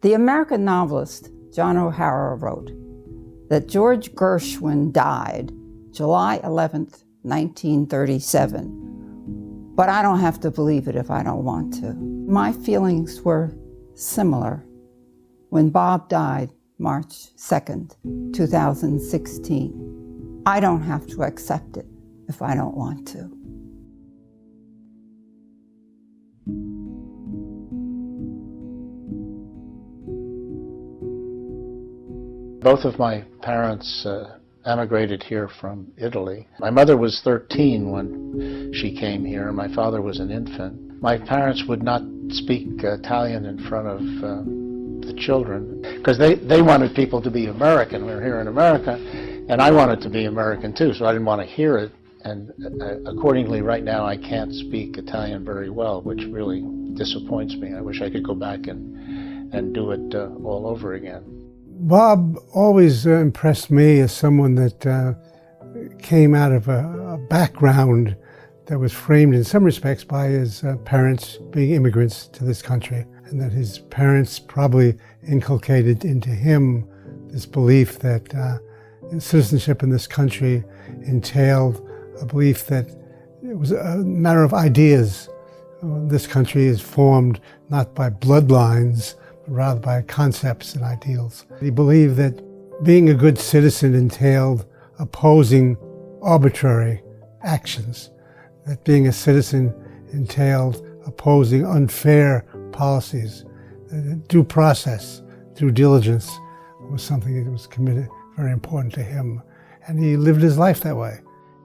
The American novelist John O'Hara wrote that George Gershwin died July 11th, 1937, but I don't have to believe it if I don't want to. My feelings were similar when Bob died March 2nd, 2016. I don't have to accept it if I don't want to. Both of my parents emigrated here from Italy. My mother was 13 when she came here, and my father was an infant. My parents would not speak Italian in front of the children because they wanted people to be American. We were here in America, and I wanted to be American too, so I didn't want to hear it. And accordingly, right now I can't speak Italian very well, which really disappoints me. I wish I could go back and do it all over again. Bob always impressed me as someone that came out of a background that was framed in some respects by his parents being immigrants to this country, and that his parents probably inculcated into him this belief that citizenship in this country entailed a belief that it was a matter of ideas. This country is formed not by bloodlines, but rather by concepts and ideals. He believed that being a good citizen entailed opposing arbitrary actions, that being a citizen entailed opposing unfair policies. Due process, due diligence was something that was committed, very important to him, and he lived his life that way.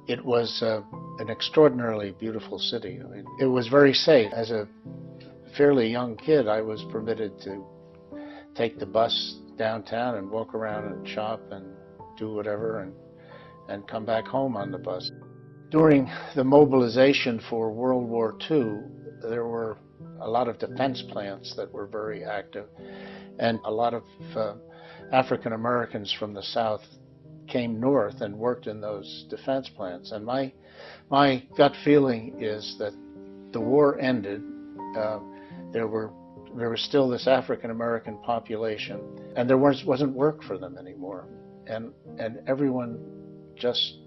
It was an extraordinarily beautiful city. I mean, it was very safe. As a fairly young kid, I was permitted to take the bus downtown and walk around and shop and do whatever and come back home on the bus. During the mobilization for World War II, there were a lot of defense plants that were very active, and a lot of African Americans from the South came north and worked in those defense plants. And my gut feeling is that the war ended. There was still this African American population, and there wasn't work for them anymore, and everyone just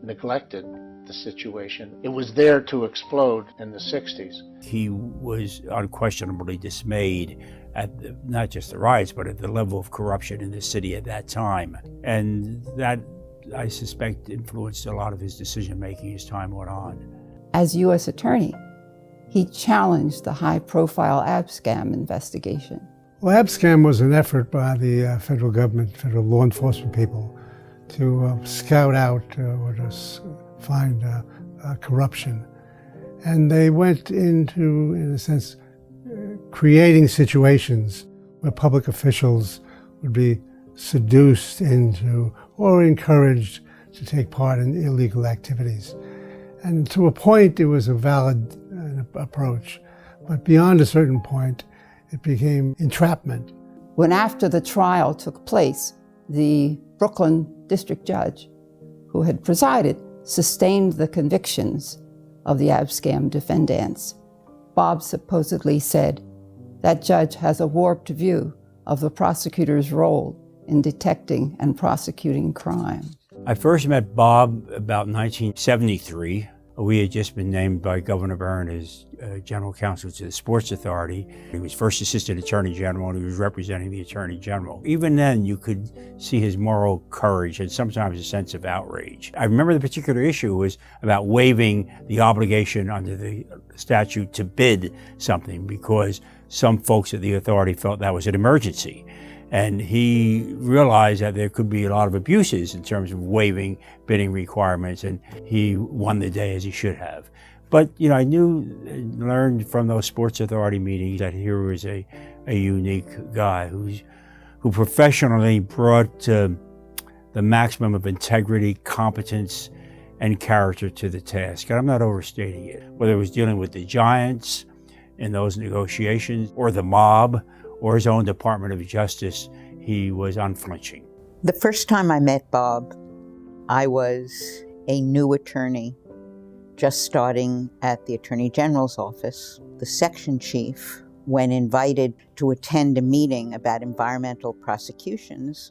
neglected the situation. It was there to explode in the 60s. He was unquestionably dismayed at not just the riots, but at the level of corruption in the city at that time. And that, I suspect, influenced a lot of his decision-making as time went on. As U.S. Attorney, he challenged the high-profile abscam investigation. Well, abscam was an effort by the federal government, federal law enforcement people, to scout out or to find corruption. And they went into, in a sense, creating situations where public officials would be seduced into or encouraged to take part in illegal activities. And to a point, it was a valid approach. But beyond a certain point, it became entrapment. When after the trial took place, the Brooklyn district judge, who had presided, sustained the convictions of the abscam defendants, Bob supposedly said, "That judge has a warped view of the prosecutor's role in detecting and prosecuting crime." I first met Bob about 1973. We had just been named by Governor Byrne as General Counsel to the Sports Authority. He was first Assistant Attorney General, and he was representing the Attorney General. Even then, you could see his moral courage and sometimes a sense of outrage. I remember the particular issue was about waiving the obligation under the statute to bid something because some folks at the authority felt that was an emergency. And he realized that there could be a lot of abuses in terms of waiving bidding requirements, and he won the day as he should have. But, you know, I learned from those Sports Authority meetings that here was a unique guy who professionally brought the maximum of integrity, competence, and character to the task. And I'm not overstating it. Whether it was dealing with the giants in those negotiations, or the mob, or his own Department of Justice, he was unflinching. The first time I met Bob, I was a new attorney, just starting at the Attorney General's office. The section chief When invited to attend a meeting about environmental prosecutions,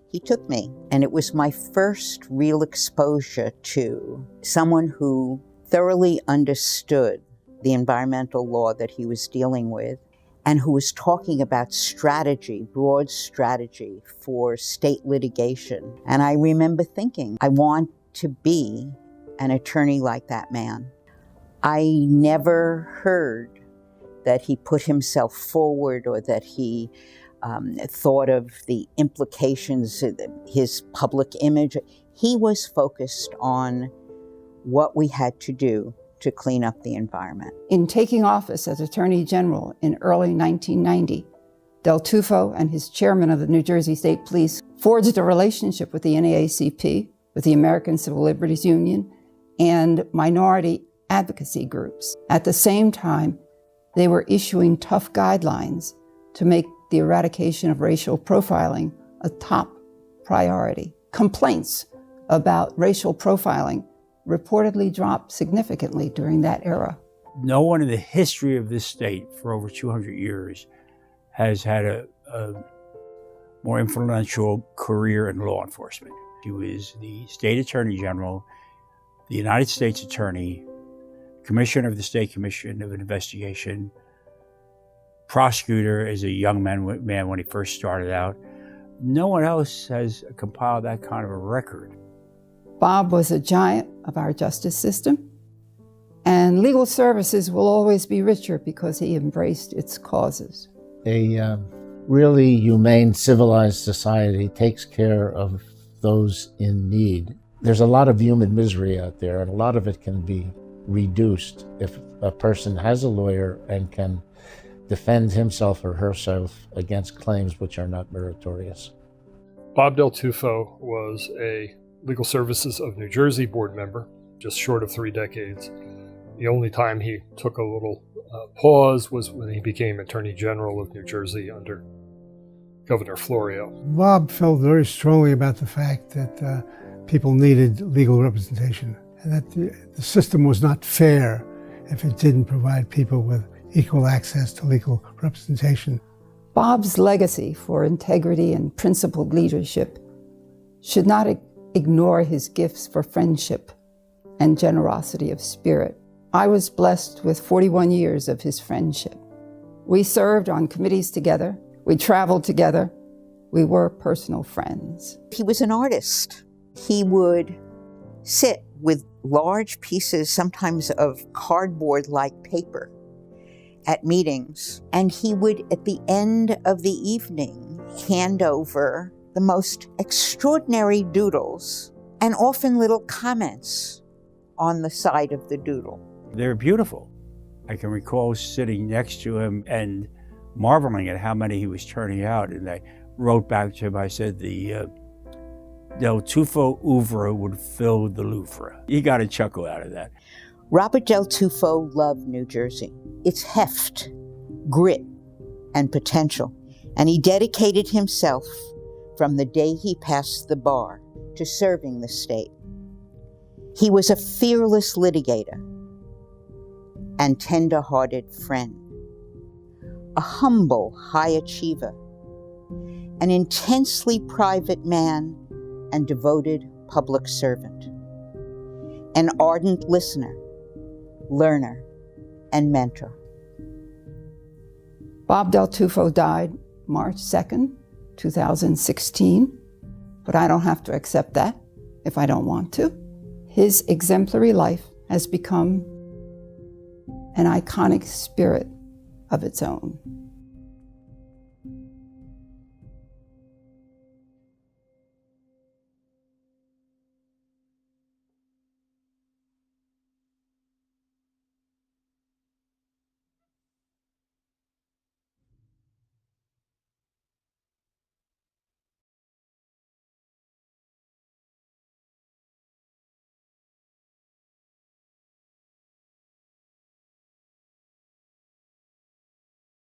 he took me. And it was my first real exposure to someone who thoroughly understood the environmental law that he was dealing with, and who was talking about strategy, broad strategy for state litigation. And I remember thinking, I want to be an attorney like that man. I never heard that he put himself forward or that he thought of the implications of his public image. He was focused on what we had to do to clean up the environment. In taking office as Attorney General in early 1990, Del Tufo and his chairman of the New Jersey State Police forged a relationship with the NAACP, with the American Civil Liberties Union, and minority advocacy groups. At the same time, they were issuing tough guidelines to make the eradication of racial profiling a top priority. Complaints about racial profiling reportedly dropped significantly during that era. No one in the history of this state for over 200 years has had a more influential career in law enforcement. He was the state attorney general, the United States attorney, commissioner of the State Commission of Investigation, prosecutor as a young man when he first started out. No one else has compiled that kind of a record. Bob was a giant of our justice system, and legal services will always be richer because he embraced its causes. A really humane, civilized society takes care of those in need. There's a lot of human misery out there, and a lot of it can be reduced if a person has a lawyer and can defend himself or herself against claims which are not meritorious. Bob Del Tufo was a Legal Services of New Jersey board member, just short of 3 decades. The only time he took a little pause was when he became Attorney General of New Jersey under Governor Florio. Bob felt very strongly about the fact that people needed legal representation, and that the system was not fair if it didn't provide people with equal access to legal representation. Bob's legacy for integrity and principled leadership should not ignore his gifts for friendship and generosity of spirit. I was blessed with 41 years of his friendship. We served on committees together. We traveled together. We were personal friends. He was an artist. He would sit with large pieces, sometimes of cardboard-like paper, at meetings, and he would, at the end of the evening, hand over the most extraordinary doodles and often little comments on the side of the doodle. They're beautiful. I can recall sitting next to him and marveling at how many he was turning out. And I wrote back to him, I said, the Del Tufo oeuvre would fill the Louvre. He got a chuckle out of that. Robert Del Tufo loved New Jersey, its heft, grit, and potential. And he dedicated himself from the day he passed the bar to serving the state. He was a fearless litigator and tender-hearted friend, a humble high achiever, an intensely private man and devoted public servant, an ardent listener, learner, and mentor. Bob Del Tufo died March 2nd, 2016, but I don't have to accept that if I don't want to. His exemplary life has become an iconic spirit of its own.